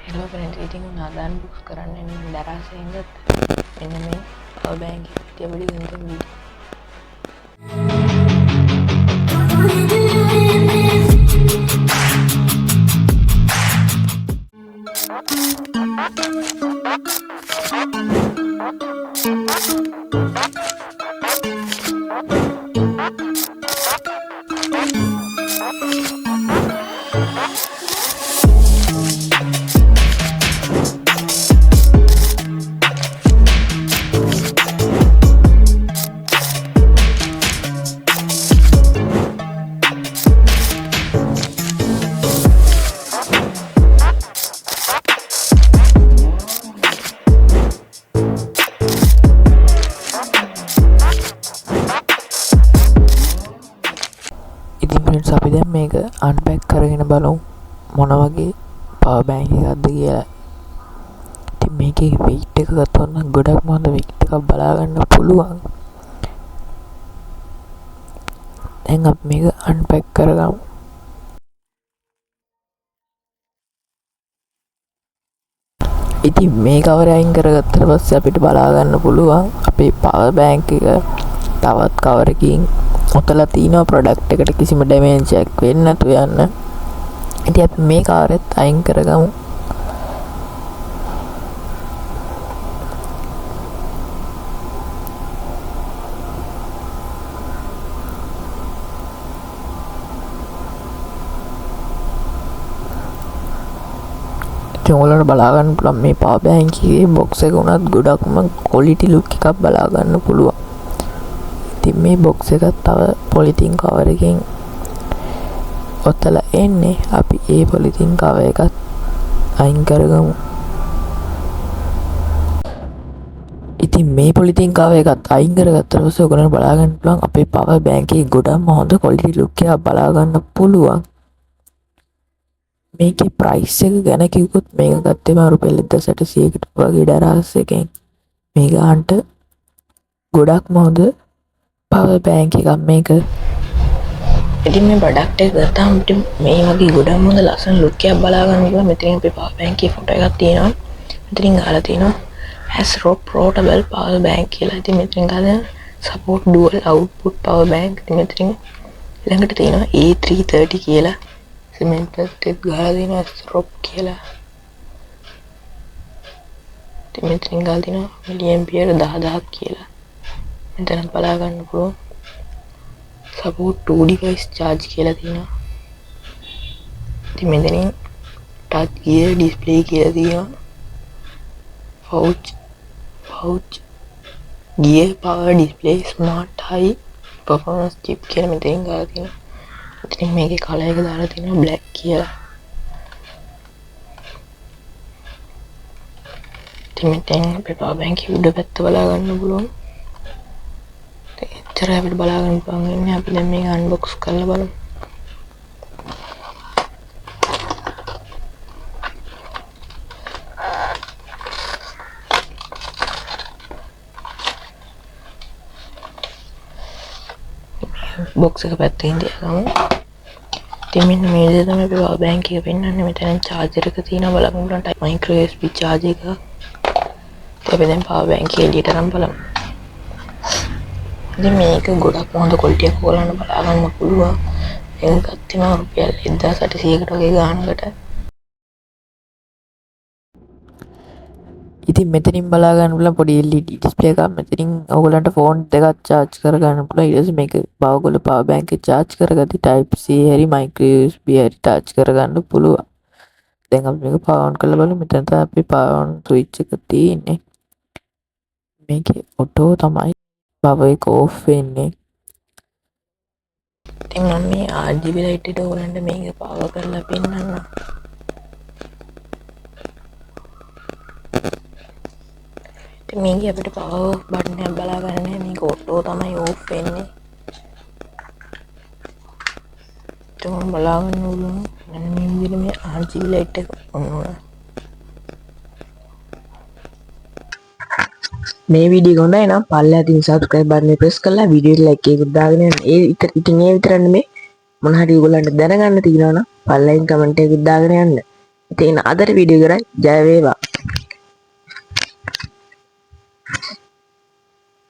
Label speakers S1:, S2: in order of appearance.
S1: Hello friends, ඉතින් අද unbox කරන්න යන්නේ දරාසයෙන් ගත්ත මෙන්න මේ පවර් බෑන්ක් එක තියබඩි ගන්න වීඩියෝ. ඉතින් friends අපි දැන් මේක අන්පැක් කරගෙන බලමු මොන වගේ පවර් බෑන්ක් එකක්ද කියලා. ඉතින් මේකේ weight එක ගත්තොත් නම් ගොඩක් හොඳ weight එකක් බලා ගන්න පුළුවන්. දැන් අපි මේක අන්පැක් කරගමු. ඉතින් මේ කවර් අයින් කරගත්තට පස්සේ අපිට බලා ගන්න පුළුවන් අපේ පවර් බෑන්ක් එක තවත් කවර් එකකින් ඔතලා තියෙනවා ප්‍රොඩක්ට් එකට කිසිම ඩැමේජ් එකක් වෙන්නේ නැතුව යන්න. ඉතින් අපි මේ කවරෙත් අයින් කරගමු. ඉතින් ඔයාලට බලා ගන්න පුළුවන් මේ පවර් බෑන්ක් එකේ බොක්ස් එක උනත් ගොඩක්ම ක්වොලිටි ලුක් එකක් බලා ගන්න පුළුවන්. ඉතින් මේ බොක්ස් එකත් තව පොලිතින් කවර් එකකින් ඔතලා එන්නේ. අපි ඒ පොලිතින් කවර් එකත් අයින් කරගමු. ඉතින් මේ පොලිතින් කවර් එකත් අයින් කරගත්තට පස්සේ ඔයගොල්ලන්ට බලා ගන්න පුළුවන් අපේ පවර් බෑන්ක් එකේ ගොඩක්ම හොඳ ක්වොලිටි ලුක් එකක් බලා ගන්න පුළුවන්. මේකේ ප්‍රයිස් එක ගැන කිව්වොත් මේක ගත්තේ මම රුපියල් 1800කට වගේ දරාස් එකෙන්. මේ ගානට ගොඩක්ම හොඳ පවර් බෑන්ක් එකක් මේක. ඉතින් මේ ප්‍රොඩක්ට් එක ගත්තාම මේ වගේ ගොඩක් හොඳ ලස්සන ලුක් එකක් බලා ගන්න පුළුවන්. මෙතනින් අපේ පවර් බෑන්ක් එකේ ෆොටෝ එකක් තියෙනවා. මෙතනින් ගාලා තියෙනවා has portable power bank කියලා. ඉතින් මෙතනින් ගාලා support dual output power bank. ඉතින් මෙතනින් ළඟට තියෙනවා A330 කියලා සිමෙන්ට් පෙට් එක ගාලා තියෙනවා ස්රොප් කියලා. ඉතින් මෙතනින් ගාලා තියෙනවා මිලි ඇම්පියර් 10000ක් කියලා. මෙතන බලා ගන්න පුළුවන් support 2 device charge කියලා තියෙනවා. ඉතින් මෙතනින් touch gear display කියලා තියෙනවා. pouch gear power display smart high performance chip කියලා මෙතනින් ගාලා තියෙනවා. ඉතින් මේකේ කලර් එක දාලා තියෙනවා black කියලා. ඉතින් මෙතෙන් අපේ පවර් බෑන්ක් එකේ උඩ පැත්ත බලා ගන්න පුළුවන්. එච්චර අපිට බලා ගන්න පුළුවන් වෙන්නේ. අපි දැන් මේක අන්බොක්ස් කරලා බලමු. බොක්ස් එක පැත්තකින් තියාගමු. ඉතින් මෙන්න මේ විදිහට තමයි අපේ පවර් බෑන්ක් එක පෙන්වන්නේ. මෙතන charger එක තියෙනවා බලන්න පුළුවන් micro USB charger එක. ඉතින් අපි දැන් පවර් බෑන්ක් එක එළියට අරන් බලමු. ඉතින් මේක ගොඩක් හොඳ ක්වොලිටි එකක් ඔයාලට බලා ගන්න පුළුවන්. මේක ගත්තේ මම රුපියල් 1800කට වගේ ගානකට. ඉතින් මෙතනින් බලා ගන්න පුළුවන් පොඩි LED display එකක්. මෙතනින් ඔයගොල්ලන්ට ෆෝන් දෙකක් charge කර ගන්න පුළුවන්. ඊට පස්සේ මේක ඔයගොල්ලෝ power bank එක charge කරගatti type C හරි micro USB හරි charge කර ගන්න පුළුවන්. දැන් අපි මේක power on කරලා බලමු. මෙතන තමයි අපි power on switch එක තියෙන්නේ. මේකේ auto තමයි power එක off වෙන්නේ. ඉතින් මම මේ RGB light එක ඔයගොල්ලන්ට මේක power කරලා පෙන්නන්නම්. මේක අපිට power button එක බලා ගන්න මේක auto තමයි off වෙන්නේ. ඒක බලා ගන්න ඕන. මෙන්න මේ විදිහට මේ RGB light එක on වුණා. මේ වීඩියෝ හොඳයි නම් පල්ලෙහා තියෙන subscribe button එක press කරලා වීඩියෝට like එකක් දාගෙන යන්න. ඉතින් ඒ විතරක් නෙමෙයි මොන හරි ඔයගොල්ලන්ට දැනගන්න තියෙනවා නම් පල්ලෙහින් comment එකක් දාගෙන යන්න. ඉතින් අදට වීඩියෝ කරයි ජය වේවා.